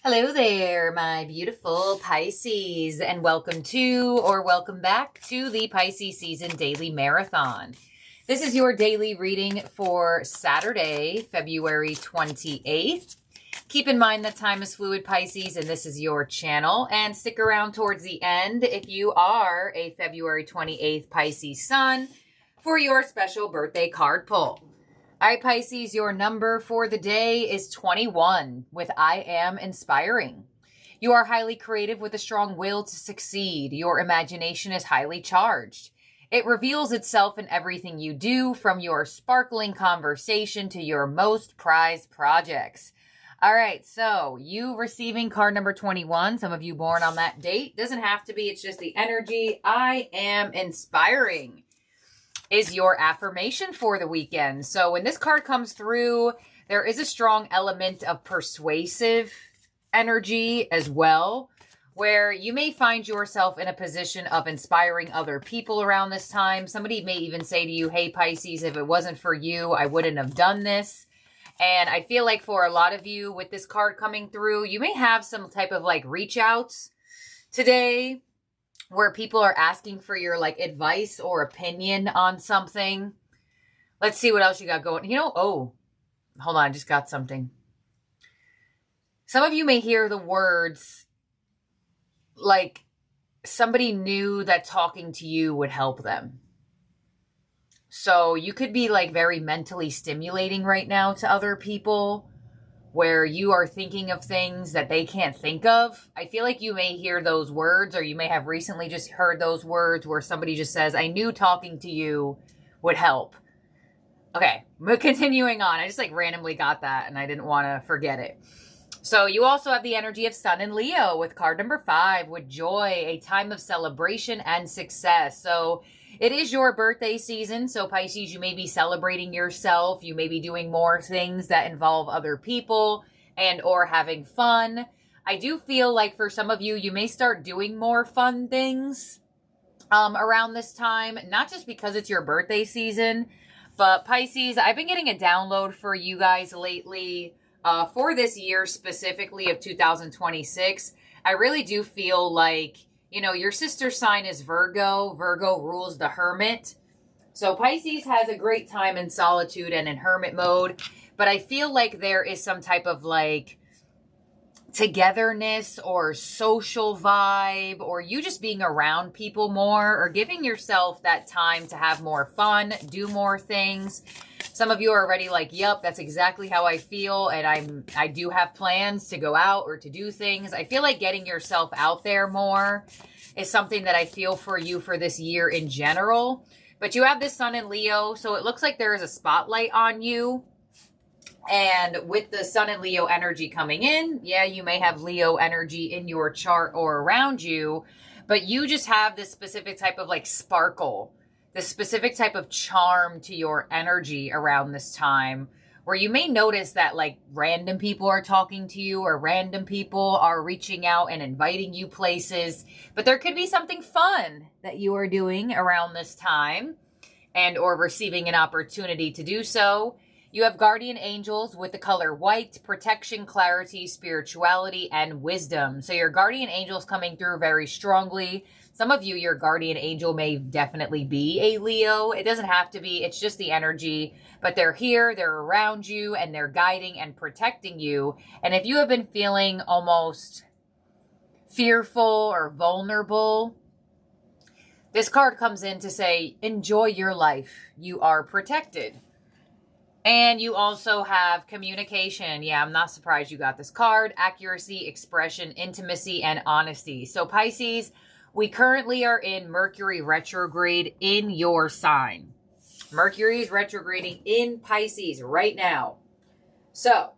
Hello there, my beautiful Pisces, and welcome to or welcome back to the Pisces Season Daily Marathon. This is your daily reading for Saturday, February 28th. Keep in mind that time is fluid, Pisces, and this is your channel. And stick around towards the end if you are a February 28th Pisces sun for your special birthday card pull. All right, Pisces, your number for the day is 21 with I am inspiring. You are highly creative with a strong will to succeed. Your imagination is highly charged. It reveals itself in everything you do, from your sparkling conversation to your most prized projects. All right, so you receiving card number 21, some of you born on that date. Doesn't have to be, it's just the energy. I am inspiring is your affirmation for the weekend. So when this card comes through, there is a strong element of persuasive energy as well, where you may find yourself in a position of inspiring other people around this time. Somebody may even say to you, hey, Pisces, if it wasn't for you, I wouldn't have done this. And I feel like for a lot of you with this card coming through, you may have some type of like reach outs today, where people are asking for your like advice or opinion on something. Let's see what else you got going. Oh, hold on. I just got something. Some of you may hear the words like somebody knew that talking to you would help them. So you could be like very mentally stimulating right now to other people, where you are thinking of things that they can't think of. I feel like you may hear those words, or you may have recently just heard those words where somebody just says, I knew talking to you would help. Okay, continuing on. I just like randomly got that and I didn't want to forget it. So you also have the energy of Sun and Leo with card number 5 with joy, a time of celebration and success. So it is your birthday season, so Pisces, you may be celebrating yourself. You may be doing more things that involve other people and or having fun. I do feel like for some of you, you may start doing more fun things around this time, not just because it's your birthday season, but Pisces, I've been getting a download for you guys lately for this year specifically of 2026. I really do feel like, you know, your sister sign is Virgo. Virgo rules the hermit. So Pisces has a great time in solitude and in hermit mode. But I feel like there is some type of like togetherness or social vibe, or you just being around people more, or giving yourself that time to have more fun, do more things. Some of you are already like, yep, that's exactly how I feel. And I do have plans to go out or to do things. I feel like getting yourself out there more is something that I feel for you for this year in general. But you have this Sun in Leo, so it looks like there is a spotlight on you. And with the Sun and Leo energy coming in, yeah, you may have Leo energy in your chart or around you, but you just have this specific type of like sparkle, this specific type of charm to your energy around this time, where you may notice that like random people are talking to you, or random people are reaching out and inviting you places, but there could be something fun that you are doing around this time and or receiving an opportunity to do so. You have guardian angels with the color white, protection, clarity, spirituality, and wisdom. So your guardian angels coming through very strongly. Some of you, your guardian angel may definitely be a Leo. It doesn't have to be. It's just the energy. But they're here, they're around you, and they're guiding and protecting you. And if you have been feeling almost fearful or vulnerable, this card comes in to say, enjoy your life. You are protected. And you also have communication. Yeah, I'm not surprised you got this card. Accuracy, expression, intimacy, and honesty. So Pisces, we currently are in Mercury retrograde in your sign. Mercury is retrograding in Pisces right now. So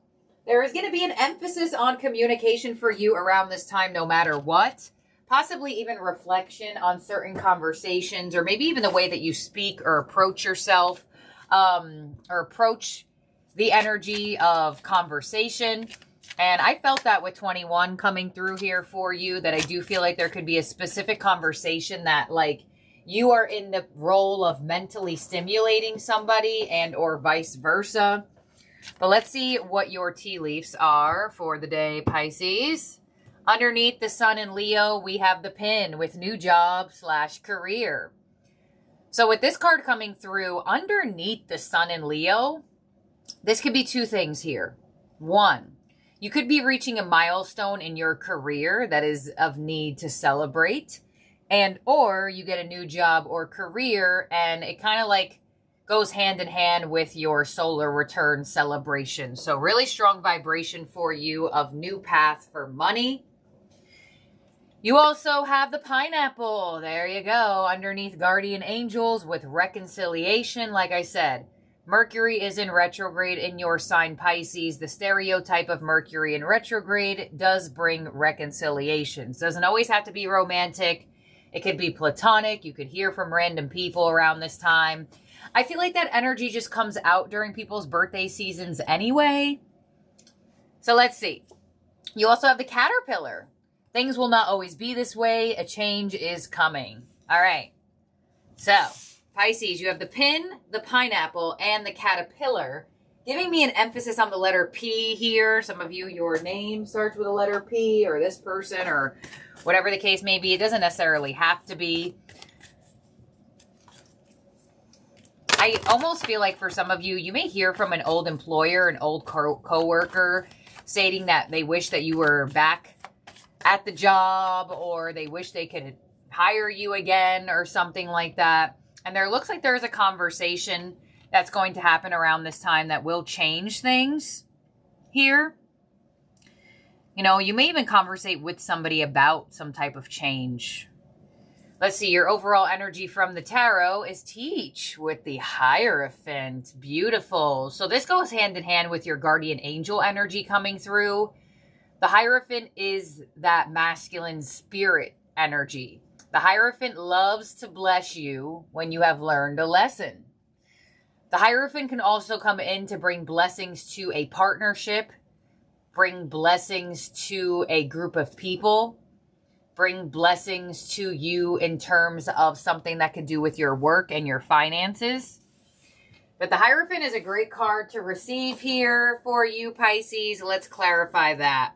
there is going to be an emphasis on communication for you around this time, no matter what. Possibly even reflection on certain conversations, or maybe even the way that you speak or approach yourself. Or approach the energy of conversation. And I felt that with 21 coming through here for you, that I do feel like there could be a specific conversation that like you are in the role of mentally stimulating somebody and or vice versa. But let's see what your tea leaves are for the day, Pisces. Underneath the sun in Leo, we have the pin with new job / career. So with this card coming through, underneath the sun in Leo, this could be two things here. One, you could be reaching a milestone in your career that is of need to celebrate. And or you get a new job or career and it kind of like goes hand in hand with your solar return celebration. So really strong vibration for you of new path for money. You also have the pineapple. There you go. Underneath guardian angels with reconciliation. Like I said, Mercury is in retrograde in your sign, Pisces. The stereotype of Mercury in retrograde does bring reconciliations. Doesn't always have to be romantic. It could be platonic. You could hear from random people around this time. I feel like that energy just comes out during people's birthday seasons anyway. So let's see. You also have the caterpillar. Things will not always be this way. A change is coming. All right. So, Pisces, you have the pin, the pineapple, and the caterpillar, giving me an emphasis on the letter P here. Some of you, your name starts with a letter P, or this person, or whatever the case may be. It doesn't necessarily have to be. I almost feel like for some of you, you may hear from an old employer, an old co-worker, stating that they wish that you were back at the job, or they wish they could hire you again, or something like that. And there looks like there's a conversation that's going to happen around this time that will change things here. You know, you may even conversate with somebody about some type of change. Let's see, your overall energy from the tarot is teach with the Hierophant. Beautiful. So this goes hand in hand with your guardian angel energy coming through. The Hierophant is that masculine spirit energy. The Hierophant loves to bless you when you have learned a lesson. The Hierophant can also come in to bring blessings to a partnership, bring blessings to a group of people, bring blessings to you in terms of something that could do with your work and your finances. But the Hierophant is a great card to receive here for you, Pisces. Let's clarify that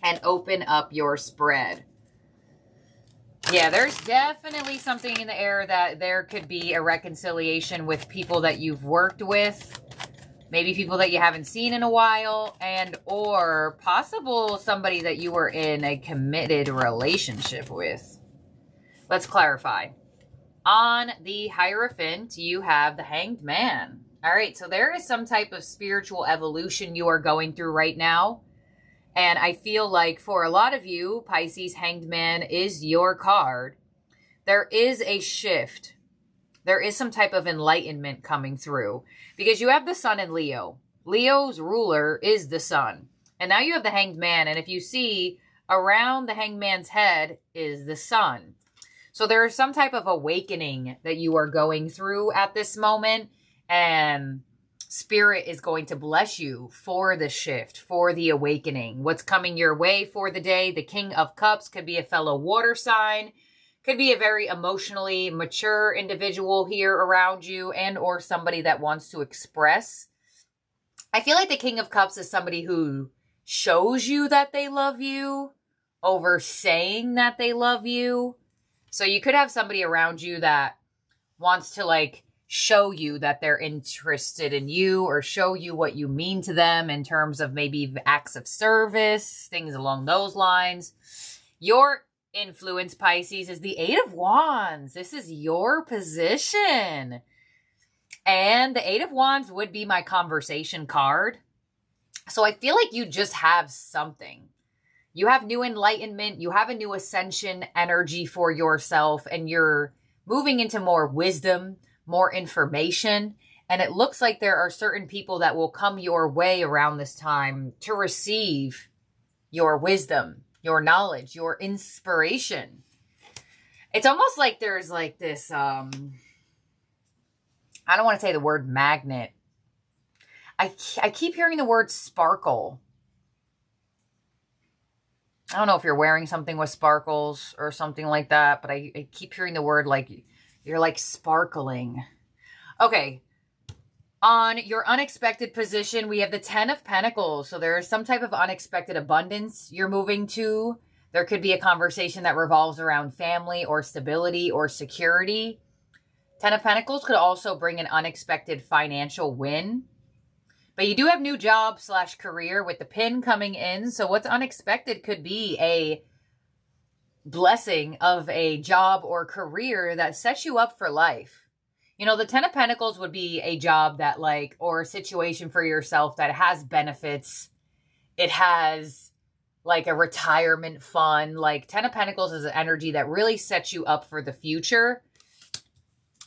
and open up your spread. Yeah, there's definitely something in the air that there could be a reconciliation with people that you've worked with. Maybe people that you haven't seen in a while, and or possible somebody that you were in a committed relationship with. Let's clarify. On the Hierophant, you have the Hanged Man. All right, so there is some type of spiritual evolution you are going through right now. And I feel like for a lot of you, Pisces, Hanged Man is your card. There is a shift. There is some type of enlightenment coming through. Because you have the sun in Leo. Leo's ruler is the sun. And now you have the Hanged Man. And if you see, around the Hanged Man's head is the sun. So there is some type of awakening that you are going through at this moment. And Spirit is going to bless you for the shift, for the awakening. What's coming your way for the day? The King of Cups could be a fellow water sign. Could be a very emotionally mature individual here around you, and or somebody that wants to express. I feel like the King of Cups is somebody who shows you that they love you over saying that they love you. So you could have somebody around you that wants to like show you that they're interested in you, or show you what you mean to them in terms of maybe acts of service, things along those lines. Your influence, Pisces, is the Eight of Wands. This is your position. And the Eight of Wands would be my conversation card. So I feel like you just have something. You have new enlightenment. You have a new ascension energy for yourself. And you're moving into more wisdom, more information. And it looks like there are certain people that will come your way around this time to receive your wisdom, your knowledge, your inspiration. It's almost like there's like this, I don't want to say the word magnet. I keep hearing the word sparkle. I don't know if you're wearing something with sparkles or something like that, but I keep hearing the word like, you're like sparkling. Okay. On your unexpected position, we have the 10 of Pentacles. So there is some type of unexpected abundance you're moving to. There could be a conversation that revolves around family or stability or security. 10 of Pentacles could also bring an unexpected financial win. But you do have new job / career with the pin coming in. So what's unexpected could be a blessing of a job or career that sets you up for life. You know, the 10 of Pentacles would be a job that or a situation for yourself that has benefits. It has like a retirement fund. 10 of Pentacles is an energy that really sets you up for the future.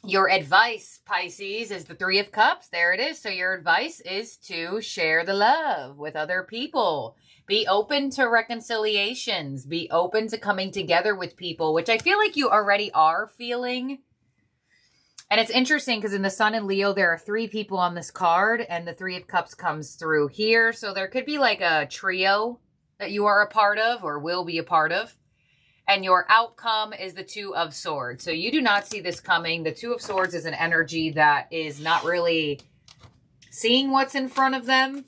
Your advice, Pisces, is the 3 of Cups. There it is. So your advice is to share the love with other people. Be open to reconciliations. Be open to coming together with people, which I feel like you already are feeling. And it's interesting because in the Sun and Leo, there are 3 people on this card, and the 3 of Cups comes through here. So there could be like a trio that you are a part of or will be a part of. And your outcome is the 2 of Swords. So you do not see this coming. The 2 of Swords is an energy that is not really seeing what's in front of them.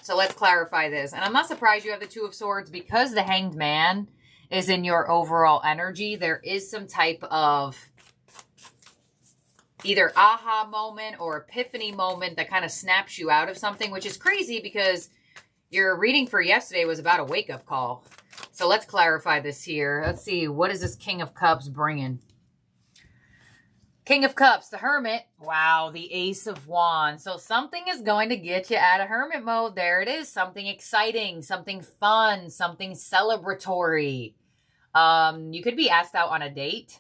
So let's clarify this. And I'm not surprised you have the 2 of Swords because the Hanged Man is in your overall energy. There is some type of either aha moment or epiphany moment that kind of snaps you out of something, which is crazy because your reading for yesterday was about a wake-up call. So let's clarify this here. Let's see. What is this King of Cups bringing? King of Cups, the Hermit. Wow, the Ace of Wands. So something is going to get you out of hermit mode. There it is. Something exciting, something fun, something celebratory. You could be asked out on a date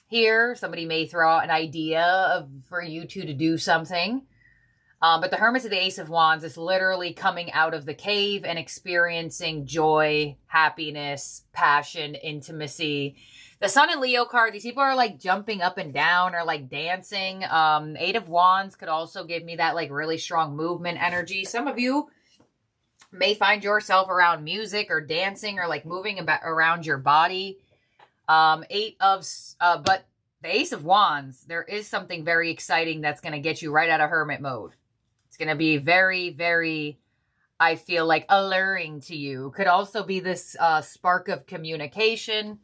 here. Somebody may throw out an idea for you two to do something. But the Hermit to the Ace of Wands is literally coming out of the cave and experiencing joy, happiness, passion, intimacy. The Sun and Leo card, these people are like jumping up and down or like dancing. 8 of Wands could also give me that like really strong movement energy. Some of you may find yourself around music or dancing or like moving around your body. But the Ace of Wands, there is something very exciting that's going to get you right out of hermit mode. It's going to be very, very, I feel like, alluring to you. Could also be this spark of communication.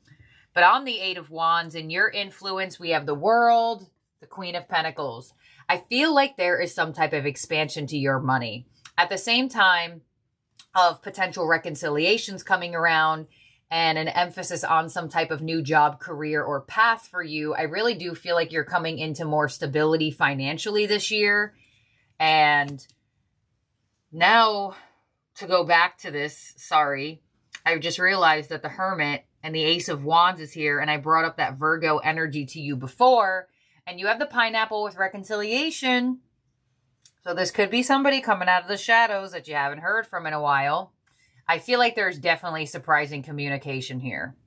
But on the 8 of Wands, in your influence, we have the World, the Queen of Pentacles. I feel like there is some type of expansion to your money. At the same time of potential reconciliations coming around, and an emphasis on some type of new job, career, or path for you, I really do feel like you're coming into more stability financially this year. And now, to go back to this, sorry, I just realized that the Hermit and the Ace of Wands is here, and I brought up that Virgo energy to you before, and you have the Pineapple with reconciliation. So this could be somebody coming out of the shadows that you haven't heard from in a while. I feel like there's definitely surprising communication here.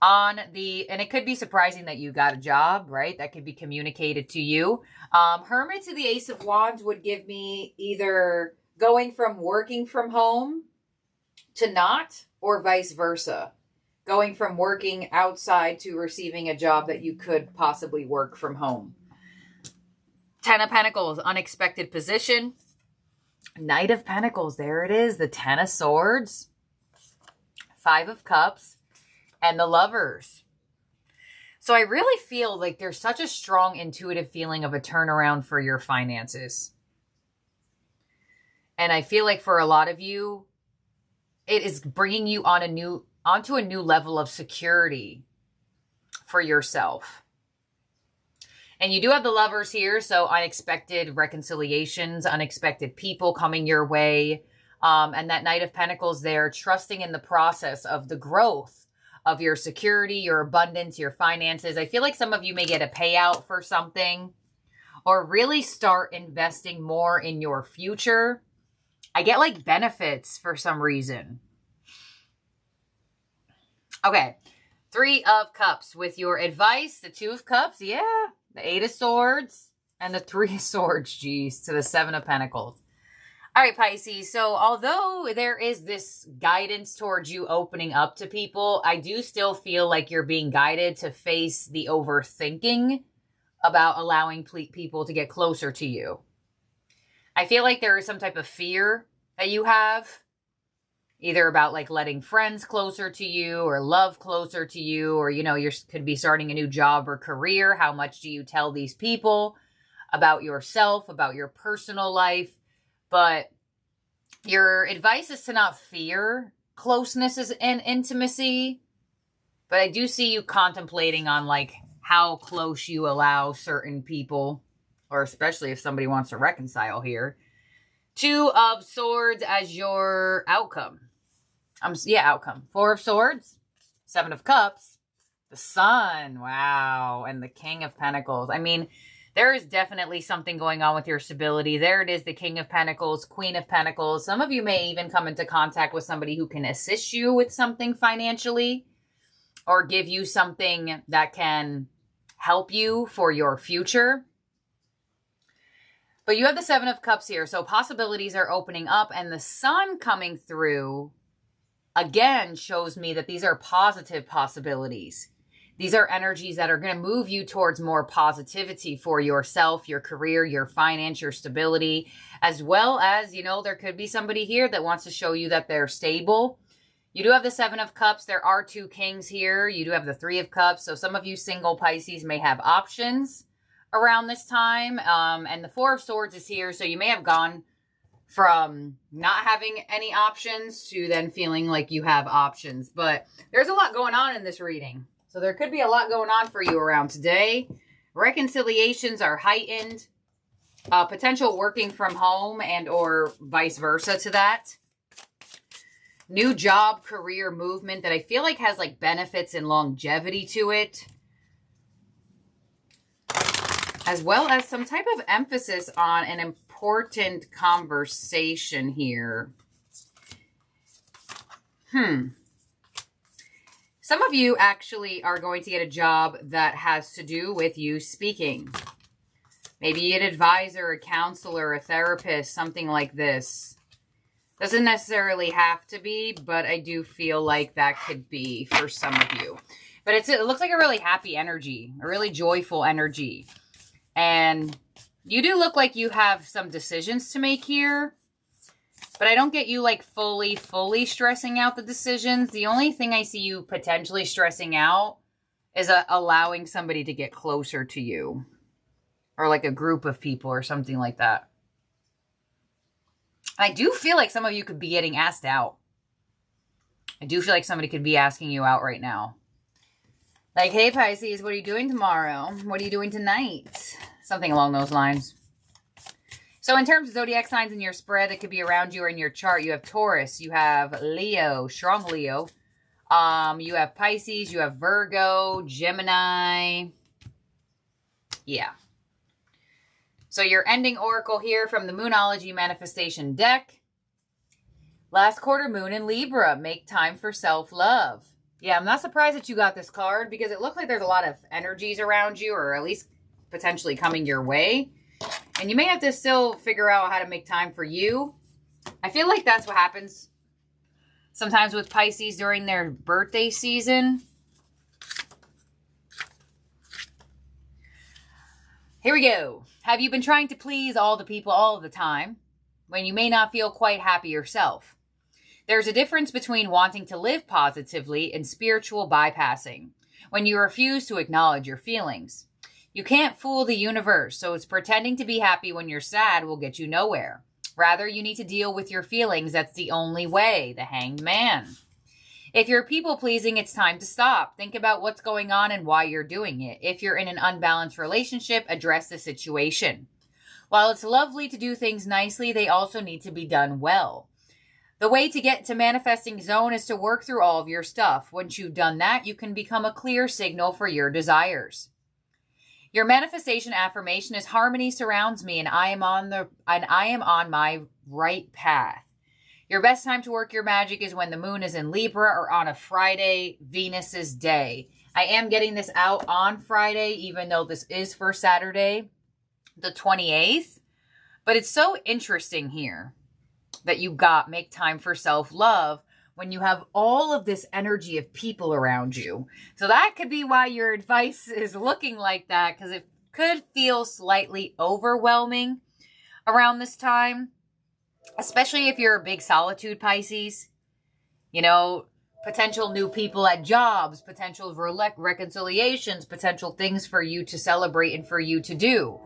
And it could be surprising that you got a job, right? That could be communicated to you. Hermit to the Ace of Wands would give me either going from working from home to not, or vice versa. Going from working outside to receiving a job that you could possibly work from home. 10 of Pentacles, unexpected position. Knight of Pentacles, there it is. The 10 of Swords, 5 of Cups, and the Lovers. So I really feel like there's such a strong intuitive feeling of a turnaround for your finances. And I feel like for a lot of you, it is bringing you onto a new level of security for yourself. And you do have the Lovers here, so unexpected reconciliations, unexpected people coming your way. And that Knight of Pentacles there, trusting in the process of the growth of your security, your abundance, your finances. I feel like some of you may get a payout for something or really start investing more in your future. I get like benefits for some reason. Okay, 3 of Cups with your advice, the 2 of Cups, yeah. The 8 of Swords and the 3 of Swords, geez, to the 7 of Pentacles. All right, Pisces. So although there is this guidance towards you opening up to people, I do still feel like you're being guided to face the overthinking about allowing people to get closer to you. I feel like there is some type of fear that you have, either about like letting friends closer to you or love closer to you, or, you know, you could be starting a new job or career. How much do you tell these people about yourself, about your personal life? But your advice is to not fear closeness and intimacy. But I do see you contemplating on like how close you allow certain people, or especially if somebody wants to reconcile here. 2 of Swords as your outcome. Outcome. 4 of Swords, 7 of Cups, the Sun, wow, and the King of Pentacles. I mean, there is definitely something going on with your stability. There it is, the King of Pentacles, Queen of Pentacles. Some of you may even come into contact with somebody who can assist you with something financially, or give you something that can help you for your future. But you have the 7 of Cups here, so possibilities are opening up, and the Sun coming through, again, shows me that these are positive possibilities. These are energies that are going to move you towards more positivity for yourself, your career, your finance, your stability, as well as, you know, there could be somebody here that wants to show you that they're stable. You do have the 7 of Cups. There are 2 Kings here. You do have the 3 of Cups. So some of you single Pisces may have options around this time. And the 4 of Swords is here. So you may have gone from not having any options to then feeling like you have options. But there's a lot going on in this reading. So there could be a lot going on for you around today. Reconciliations are heightened. Potential working from home and or vice versa to that. New job, career movement that I feel like has like benefits and longevity to it. As well as some type of emphasis on an important conversation here. Some of you actually are going to get a job that has to do with you speaking. Maybe an advisor, a counselor, a therapist, something like this. Doesn't necessarily have to be, but I do feel like that could be for some of you. But it looks like a really happy energy, a really joyful energy. And you do look like you have some decisions to make here. But I don't get you like fully stressing out the decisions. The only thing I see you potentially stressing out is allowing somebody to get closer to you. Or like a group of people or something like that. I do feel like some of you could be getting asked out. I do feel like somebody could be asking you out right now. Like, hey, Pisces, what are you doing tomorrow? What are you doing tonight? Something along those lines. So in terms of zodiac signs in your spread that could be around you or in your chart, you have Taurus, you have Leo, strong Leo. You have Pisces, you have Virgo, Gemini. Yeah. So your ending oracle here from the Moonology Manifestation deck. Last quarter moon in Libra. Make time for self-love. Yeah, I'm not surprised that you got this card because it looks like there's a lot of energies around you, or at least potentially coming your way. And you may have to still figure out how to make time for you. I feel like that's what happens sometimes with Pisces during their birthday season. Here we go. Have you been trying to please all the people all of the time when you may not feel quite happy yourself? There's a difference between wanting to live positively and spiritual bypassing, when you refuse to acknowledge your feelings. You can't fool the universe, so it's pretending to be happy when you're sad will get you nowhere. Rather, you need to deal with your feelings. That's the only way. The Hanged Man. If you're people-pleasing, it's time to stop. Think about what's going on and why you're doing it. If you're in an unbalanced relationship, address the situation. While it's lovely to do things nicely, they also need to be done well. The way to get to manifesting zone is to work through all of your stuff. Once you've done that, you can become a clear signal for your desires. Your manifestation affirmation is harmony surrounds me and I am on my right path. Your best time to work your magic is when the moon is in Libra or on a Friday, Venus's day. I am getting this out on Friday, even though this is for Saturday, the 28th. But it's so interesting here that you got make time for self-love when you have all of this energy of people around you. So that could be why your advice is looking like that, because could feel slightly overwhelming around this time, especially if you're a big solitude Pisces. You know, potential new people at jobs, potential reconciliations, potential things for you to celebrate and for you to do.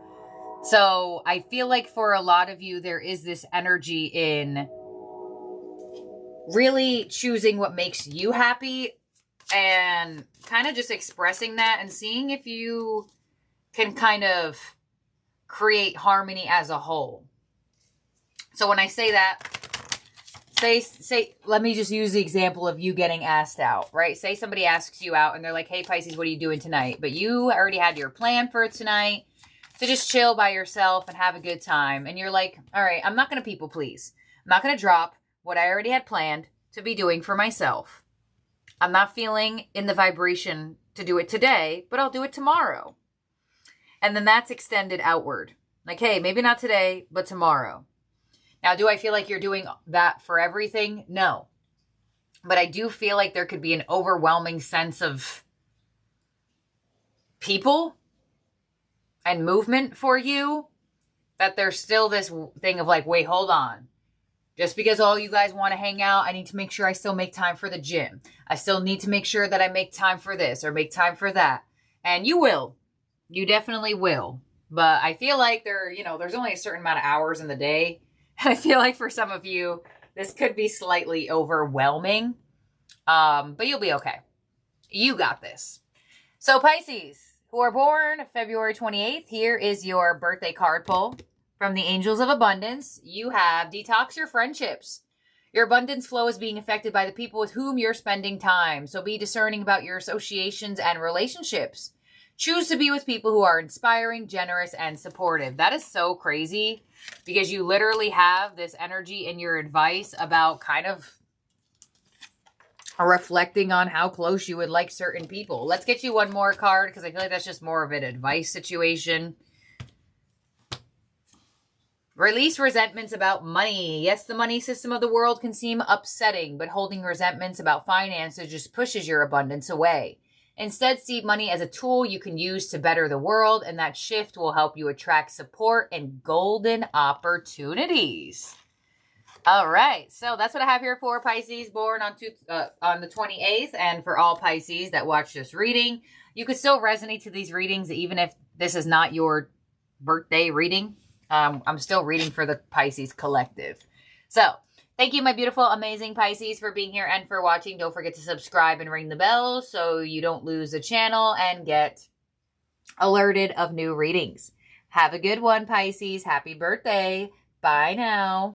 So I feel like for a lot of you, there is this energy in really choosing what makes you happy and kind of just expressing that and seeing if you can kind of create harmony as a whole. So when I say that, say, let me just use the example of you getting asked out, right? Say somebody asks you out and they're like, hey, Pisces, what are you doing tonight? But you already had your plan for tonight to just chill by yourself and have a good time. And you're like, all right, I'm not going to people please. I'm not going to drop what I already had planned to be doing for myself. I'm not feeling in the vibration to do it today, but I'll do it tomorrow. And then that's extended outward. Like, hey, maybe not today, but tomorrow. Now, do I feel like you're doing that for everything? No. But I do feel like there could be an overwhelming sense of people and movement for you, that there's still this thing of like, wait, hold on. Just because all you guys want to hang out, I need to make sure I still make time for the gym. I still need to make sure that I make time for this or make time for that. And you will. You definitely will. But I feel like there's only a certain amount of hours in the day. And I feel like for some of you, this could be slightly overwhelming. But you'll be okay. You got this. So Pisces, who are born February 28th, here is your birthday card pull. From the Angels of Abundance, you have detox your friendships. Your abundance flow is being affected by the people with whom you're spending time. So be discerning about your associations and relationships. Choose to be with people who are inspiring, generous, and supportive. That is so crazy because you literally have this energy in your advice about kind of reflecting on how close you would like certain people. Let's get you one more card because I feel like that's just more of an advice situation. Release resentments about money. Yes, the money system of the world can seem upsetting, but holding resentments about finances just pushes your abundance away. Instead, see money as a tool you can use to better the world, and that shift will help you attract support and golden opportunities. All right, so that's what I have here for Pisces born on the 28th, and for all Pisces that watch this reading. You could still resonate to these readings even if this is not your birthday reading. I'm still reading for the Pisces collective. So, thank you, my beautiful, amazing Pisces, for being here and for watching. Don't forget to subscribe and ring the bell so you don't lose the channel and get alerted of new readings. Have a good one, Pisces. Happy birthday. Bye now.